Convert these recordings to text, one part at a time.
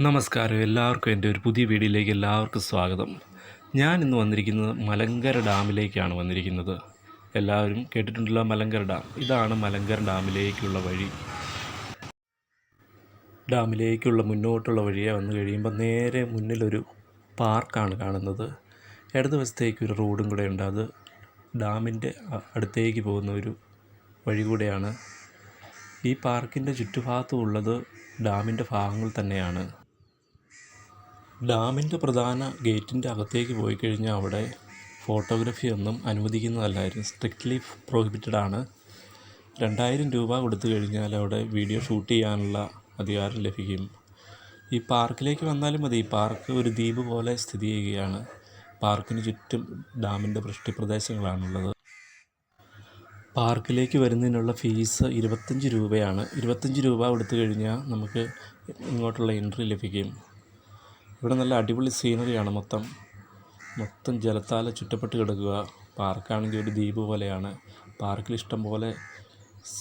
നമസ്കാരം, എല്ലാവർക്കും എൻ്റെ ഒരു പുതിയ വീഡിയോയിലേക്ക് എല്ലാവർക്കും സ്വാഗതം. ഞാൻ ഇന്ന് വന്നിരിക്കുന്നത് മലങ്കര ഡാമിലേക്കാണ് വന്നിരിക്കുന്നത്. എല്ലാവരും കേട്ടിട്ടുണ്ടല്ലോ മലങ്കര ഡാം. ഇതാണ് മലങ്കര ഡാമിലേക്കുള്ള വഴി. ഡാമിലേക്കുള്ള മുന്നോട്ടുള്ള വഴിയെ വന്നു കഴിയുമ്പോൾ നേരെ മുന്നിലൊരു പാർക്കാണ് കാണുന്നത്. ഇടതുവശത്തേക്ക് ഒരു റോഡും കൂടെ ഉണ്ട്. അത് ഡാമിൻ്റെ അടുത്തേക്ക് പോകുന്ന ഒരു വഴി കൂടെയാണ്. ഈ പാർക്കിൻ്റെ ചുറ്റുഭാഗത്തും ഉള്ളത് ഡാമിൻ്റെ ഭാഗങ്ങൾ തന്നെയാണ്. ഡാമിൻ്റെ പ്രധാന ഗേറ്റിൻ്റെ അകത്തേക്ക് പോയി കഴിഞ്ഞാൽ അവിടെ ഫോട്ടോഗ്രാഫി ഒന്നും അനുവദിക്കുന്നതല്ലായിരുന്നു. സ്ട്രിക്ട്ലി പ്രോഹിബിറ്റഡ് ആണ്. 2000 രൂപ കൊടുത്തു കഴിഞ്ഞാൽ അവിടെ വീഡിയോ ഷൂട്ട് ചെയ്യാനുള്ള അധികാരം ലഭിക്കും. ഈ പാർക്കിലേക്ക് വന്നാലും മതി. ഈ പാർക്ക് ഒരു ദ്വീപ് പോലെ സ്ഥിതി ചെയ്യുകയാണ്. പാർക്കിന് ചുറ്റും ഡാമിൻ്റെ വൃഷ്ടിപ്രദേശങ്ങളാണുള്ളത്. പാർക്കിലേക്ക് വരുന്നതിനുള്ള ഫീസ് 25 രൂപയാണ്. 25 രൂപ കൊടുത്തു കഴിഞ്ഞാൽ നമുക്ക് ഇങ്ങോട്ടുള്ള എൻട്രി ലഭിക്കും. ഇവിടെ നല്ല അടിപൊളി സീനറിയാണ്. മൊത്തം ജലത്താൽ ചുറ്റപ്പെട്ട് കിടക്കുക. പാർക്കാണെങ്കിൽ ഒരു ദ്വീപ് പോലെയാണ്. പാർക്കിൽ ഇഷ്ടം പോലെ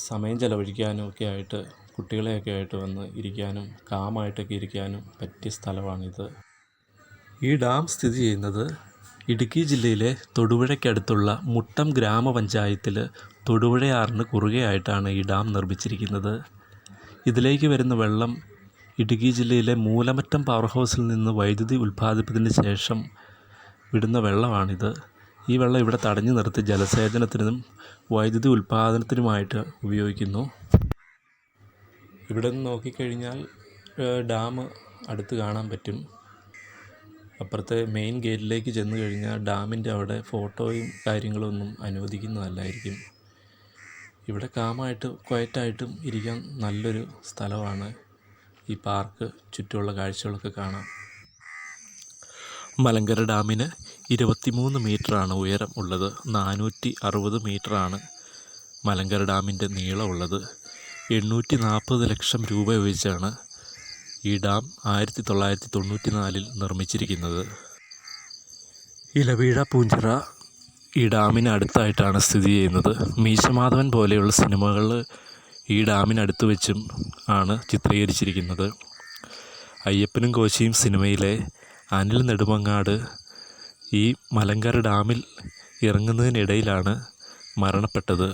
സമയം ചെലവഴിക്കാനും ഒക്കെ ആയിട്ട്, കുട്ടികളെയൊക്കെ ആയിട്ട് വന്ന് ഇരിക്കാനും കാമായിട്ടൊക്കെ ഇരിക്കാനും പറ്റിയ സ്ഥലമാണിത്. ഈ ഡാം സ്ഥിതി ചെയ്യുന്നത് ഇടുക്കി ജില്ലയിലെ തൊടുപുഴയ്ക്കടുത്തുള്ള മുട്ടം ഗ്രാമപഞ്ചായത്തിൽ തൊടുപുഴയാറിന് കുറുകെയായിട്ടാണ് ഈ ഡാം നിർമ്മിച്ചിരിക്കുന്നത്. ഇതിലേക്ക് വരുന്ന വെള്ളം ഇടുക്കി ജില്ലയിലെ മൂലമറ്റം പവർ ഹൗസിൽ നിന്ന് വൈദ്യുതി ഉൽപ്പാദിപ്പിച്ചതിന് ശേഷം വിടുന്ന വെള്ളമാണിത്. ഈ വെള്ളം ഇവിടെ തടഞ്ഞു നിർത്തി ജലസേചനത്തിനും വൈദ്യുതി ഉൽപ്പാദനത്തിനുമായിട്ട് ഉപയോഗിക്കുന്നു. ഇവിടെ നിന്ന് നോക്കിക്കഴിഞ്ഞാൽ ഡാം അടുത്ത് കാണാൻ പറ്റും. അപ്പുറത്തെ മെയിൻ ഗേറ്റിലേക്ക് ചെന്ന് കഴിഞ്ഞാൽ ഡാമിൻ്റെ അവിടെ ഫോട്ടോയും കാര്യങ്ങളൊന്നും അനുവദിക്കുന്നതല്ലായിരിക്കും. ഇവിടെ കാമായിട്ട് ക്വയറ്റായിട്ടും ഇരിക്കാൻ നല്ലൊരു സ്ഥലമാണ്. ഈ പാർക്ക് ചുറ്റുമുള്ള കാഴ്ചകളൊക്കെ കാണാം. മലങ്കര ഡാമിന് 23 മീറ്ററാണ് ഉയരം ഉള്ളത്. 460 മീറ്ററാണ് മലങ്കര ഡാമിൻ്റെ നീളമുള്ളത്. 840 ലക്ഷം രൂപ ഉപയോഗിച്ചാണ് ഈ ഡാം 1994 നിർമ്മിച്ചിരിക്കുന്നത്. ഇലവീഴ പൂഞ്ചിറ ഈ ഡാമിന് അടുത്തായിട്ടാണ് സ്ഥിതി ചെയ്യുന്നത്. മീശമാധവൻ പോലെയുള്ള സിനിമകൾ ഈ ഡാമിനടുത്ത് വെച്ചും ആണ് ചിത്രീകരിച്ചിരിക്കുന്നത്. അയ്യപ്പനും കോശിയും സിനിമയിലെ അനിൽ നെടുമങ്ങാട് ഈ മലങ്കര ഡാമിൽ ഇറങ്ങുന്നതിനിടയിലാണ് മരണപ്പെട്ടത്.